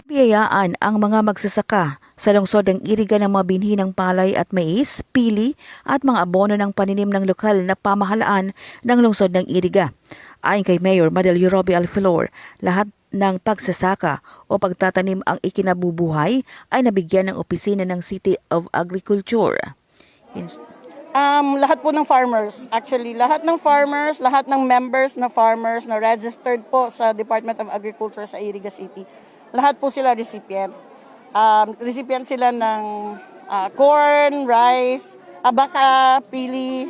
Biyayaan ang mga magsasaka sa lungsod ng iriga ng mga binhi ng palay at mais, pili at mga abono ng paninim ng lokal na pamahalaan ng lungsod ng iriga. Ayon kay Mayor Madel Yurobi Alfilor, lahat ng pagsasaka o pagtatanim ang ikinabubuhay ay nabigyan ng opisina ng City of Agriculture. Lahat po ng farmers, actually, lahat ng farmers, lahat ng members na farmers na registered po sa Department of Agriculture sa Iriga City, lahat po sila recipient. Recipient sila ng corn, rice, abaka, pili,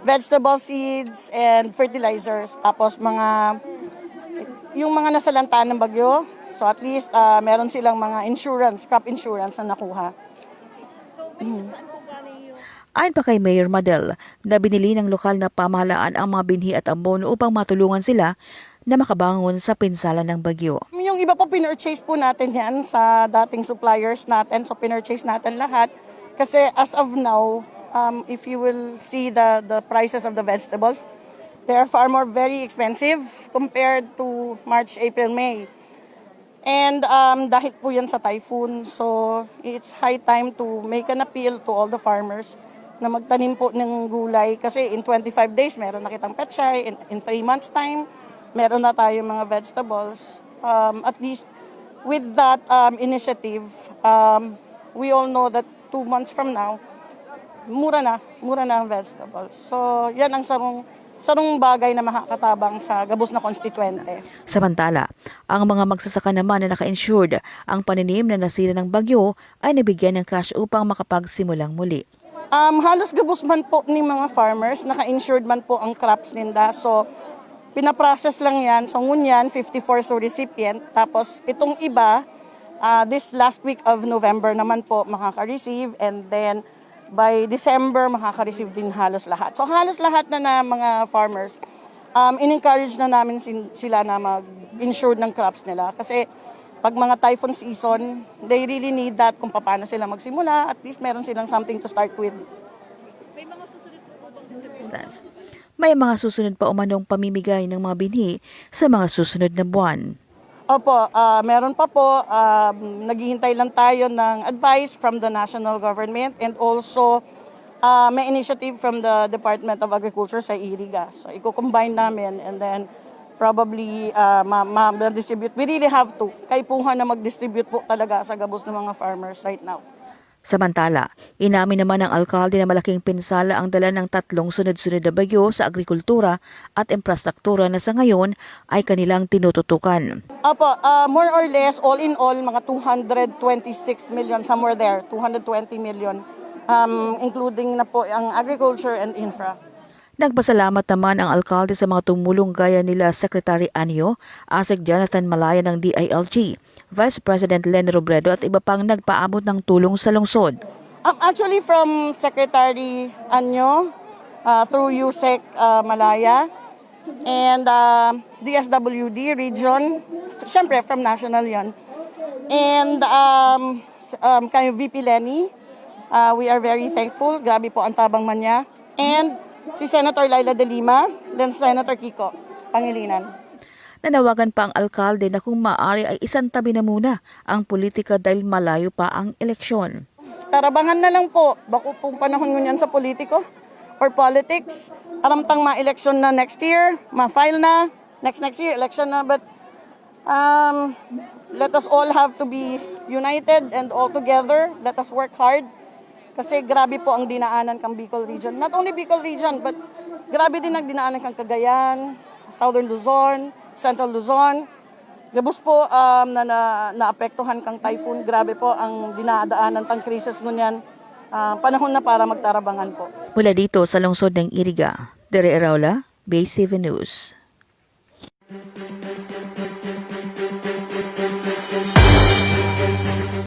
vegetable seeds, and fertilizers. Tapos yung mga nasalanta ng bagyo, so at least meron silang mga insurance, crop insurance na nakuha. Ayon pa kay Mayor Madel na binili ng lokal na pamahalaan ang mga binhi at abono upang matulungan sila na makabangon sa pinsala ng bagyo. Yung iba po pinurchase po natin yan sa dating suppliers natin. So pinurchase natin lahat. Kasi as of now, if you will see the prices of the vegetables, they are far more very expensive compared to March, April, May. And dahil po yan sa typhoon, so it's high time to make an appeal to all the farmers na magtanim po ng gulay. Kasi in 25 days, meron na kitang petchay. In 3 months time, meron na tayo mga vegetables. At least with that initiative, we all know that 2 months from now, mura na ang vegetables. So yan ang sarong bagay na makakatabang sa gabos na konstituente. Samantala, ang mga magsasaka naman na naka-insured ang paninim na nasira ng bagyo ay nabigyan ng cash upang makapagsimulang muli. Halos gabos man po ni mga farmers, naka-insured man po ang crops ninda. So pinaprocess lang yan. So ngunyan, 54 so recipient. Tapos itong iba, this last week of November naman po makaka-receive. And then by December, makaka-receive din halos lahat. So halos lahat na mga farmers, in-encourage na namin sila na mag-insured ng crops nila. Kasi pag mga typhoon season, they really need that kung paano sila magsimula. At least meron silang something to start with. May mga susunod pa umanong pamimigay ng mga binhi sa mga susunod na buwan. Opo, meron pa po. Naghihintay lang tayo ng advice from the national government and also may initiative from the Department of Agriculture sa Iriga. So i-combine namin and then probably ma-distribute. We really have to. Kaipuhan na mag-distribute po talaga sa gabos ng mga farmers right now. Samantala, inamin naman ng alkalde na malaking pinsala ang dala ng 3 sunod-sunod na bagyo sa agrikultura at infrastruktura na sa ngayon ay kanilang tinututukan. Opo, more or less, all in all, mga 226 million, somewhere there, 220 million, including na po ang agriculture and infra. Nagpasalamat naman ang alkalde sa mga tumulong gaya nila Secretary Anyo, ASEC Jonathan Malaya ng DILG, Vice President Leni Robredo at iba pang nagpaabot ng tulong sa lungsod. Actually from Secretary Anyo, through USEC Malaya, and DSWD region, syempre from national yan, and kay VP Leni, we are very thankful, grabe po ang tabang man niya, and si Senator Laila de Lima, then Senator Kiko Pangilinan. Nanawagan pa ang alkalde na kung maaari ay isantabi na muna ang politika dahil malayo pa ang eleksyon. Tarabangan na lang po, bako pong panahon ngunyan sa politiko or politics. Aramtang ma-election na next year, ma-file na, next year, election na. But let us all have to be united and all together. Let us work hard. Kasi grabe po ang dinaanan kang Bicol Region. Not only Bicol Region, but grabe din ang dinaanan kang Cagayan, Southern Luzon, Central Luzon. Gabos po na naapektuhan kang typhoon. Grabe po ang dinadaanan tang krisis ngunyan. Panahon na para magtarabangan po. Mula dito sa lungsod ng Iriga, Dere Araula, Bay 7 News.